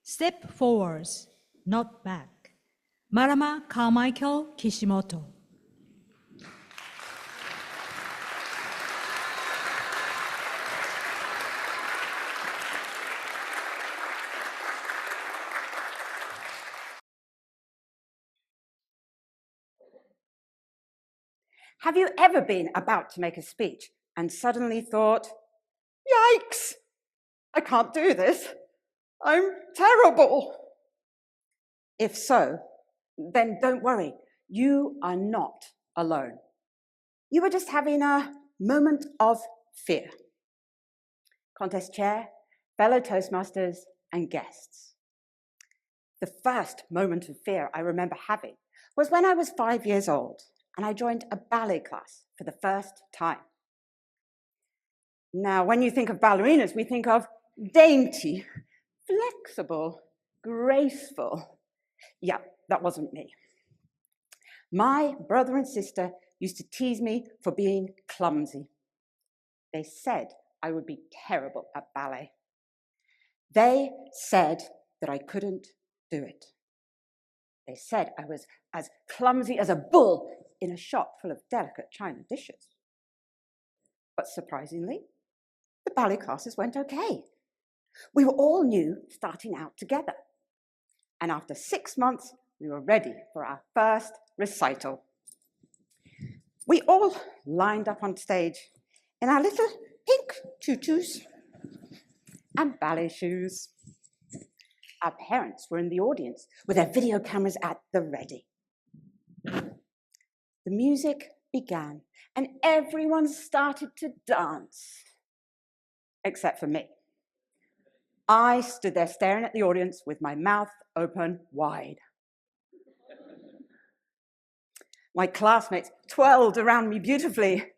Step forwards, not back. Marama Carmichael Kishimoto. Have you ever been about to make a speech and suddenly thought, yikes, I can't do this. I'm terrible. If so, then don't worry. You are not alone. You were just having a moment of fear. Contest chair, fellow Toastmasters, and guests. The first moment of fear I remember having was when I was 5 years old and I joined a ballet class for the first time. Now, when you think of ballerinas, we think of dainty, flexible, graceful. Yeah, that wasn't me. My brother and sister used to tease me for being clumsy. They said I would be terrible at ballet. They said that I couldn't do it. They said I was as clumsy as a bull in a shop full of delicate china dishes. But surprisingly, the ballet classes went okay. We were all new, starting out together. And after 6 months, we were ready for our first recital. We all lined up on stage in our little pink tutus and ballet shoes. Our parents were in the audience with their video cameras at the ready. The music began and everyone started to dance, except for me. I stood there staring at the audience with my mouth open wide. My classmates twirled around me beautifully,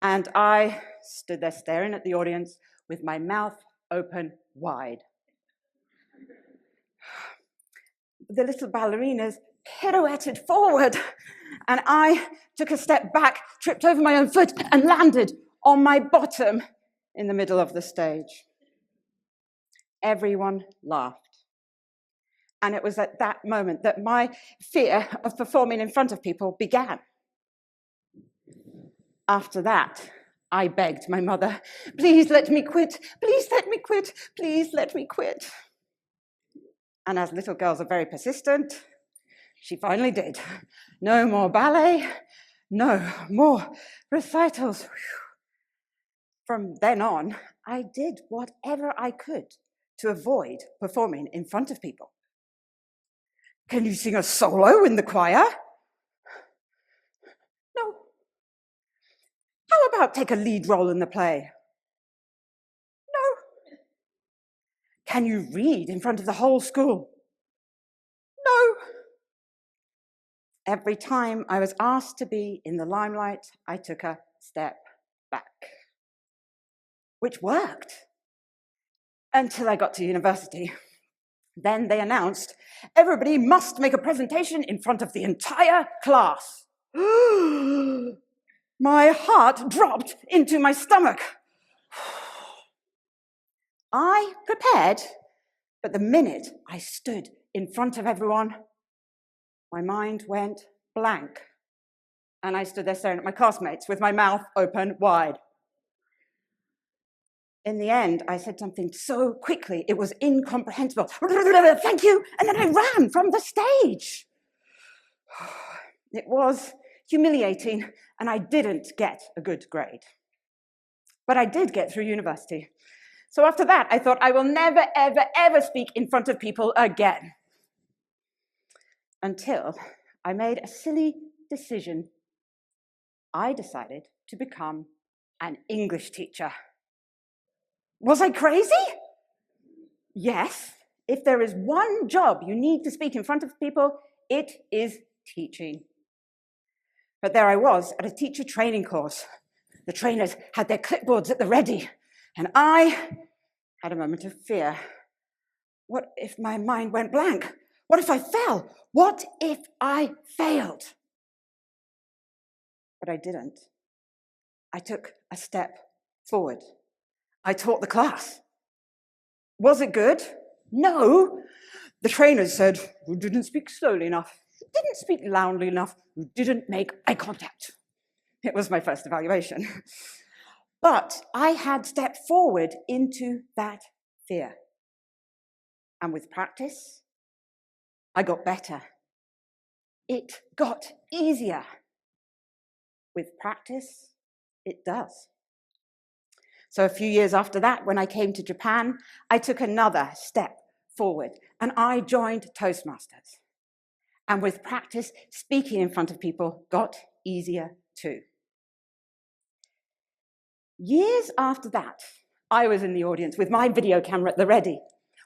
and I stood there staring at the audience with my mouth open wide. The little ballerinas pirouetted forward, and I took a step back, tripped over my own foot, and landed on my bottom in the middle of the stage. Everyone laughed. And it was at that moment that my fear of performing in front of people began. After that, I begged my mother, please let me quit, please let me quit, please let me quit. And as little girls are very persistent, she finally did. No more ballet, no more recitals. From then on, I did whatever I could to avoid performing in front of people. Can you sing a solo in the choir? No. How about take a lead role in the play? No. Can you read in front of the whole school? No. Every time I was asked to be in the limelight, I took a step back, which worked until I got to university. Then they announced, everybody must make a presentation in front of the entire class. My heart dropped into my stomach. I prepared, but the minute I stood in front of everyone, my mind went blank, and I stood there staring at my classmates with my mouth open wide. In the end, I said something so quickly, it was incomprehensible. Thank you, and then I ran from the stage. It was humiliating, and I didn't get a good grade. But I did get through university. So after that, I thought I will never, ever, ever speak in front of people again. Until I made a silly decision. I decided to become an English teacher. Was I crazy? Yes. If there is one job you need to speak in front of people, it is teaching. But there I was at a teacher training course. The trainers had their clipboards at the ready, and I had a moment of fear. What if my mind went blank? What if I fell? What if I failed? But I didn't. I took a step forward. I taught the class. Was it good? No, the trainer said, you didn't speak slowly enough, you didn't speak loudly enough, you didn't make eye contact. It was my first evaluation. But I had stepped forward into that fear. And with practice, I got better. It got easier. With practice, it does. So a few years after that, when I came to Japan, I took another step forward and I joined Toastmasters. And with practice, speaking in front of people got easier too. Years after that, I was in the audience with my video camera at the ready,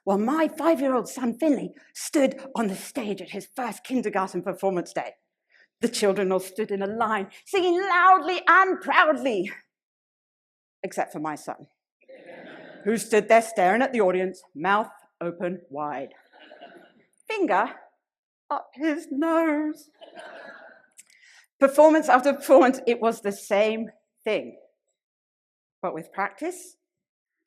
while my 5-year-old son Finley stood on the stage at his first kindergarten performance day. The children all stood in a line, singing loudly and proudly, except for my son, who stood there staring at the audience, mouth open wide, finger up his nose. Performance after performance, it was the same thing. But with practice,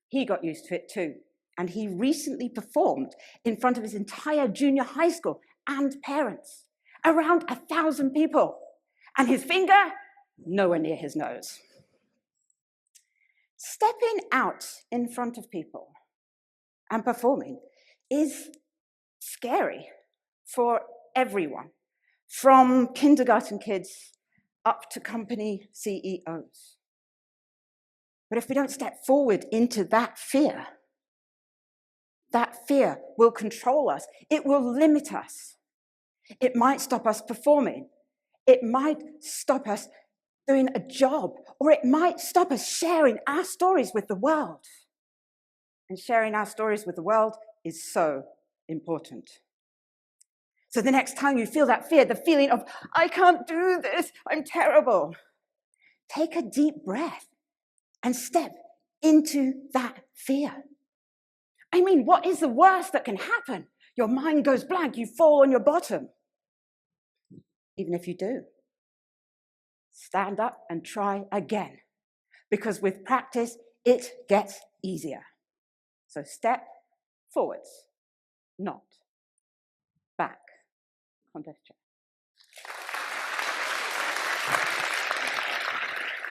he got used to it too. And he recently performed in front of his entire junior high school and parents, around 1,000 people. And his finger, nowhere near his nose. Stepping out in front of people and performing is scary for everyone, from kindergarten kids up to company CEOs. But if we don't step forward into that fear will control us. It will limit us. It might stop us performing. It might stop us doing a job, or it might stop us sharing our stories with the world. And sharing our stories with the world is so important. So the next time you feel that fear, the feeling of, I can't do this, I'm terrible, take a deep breath and step into that fear. I mean, what is the worst that can happen? Your mind goes blank, you fall on your bottom. Even if you do, stand up and try again, because with practice, it gets easier. So step forwards, not back. Contest check.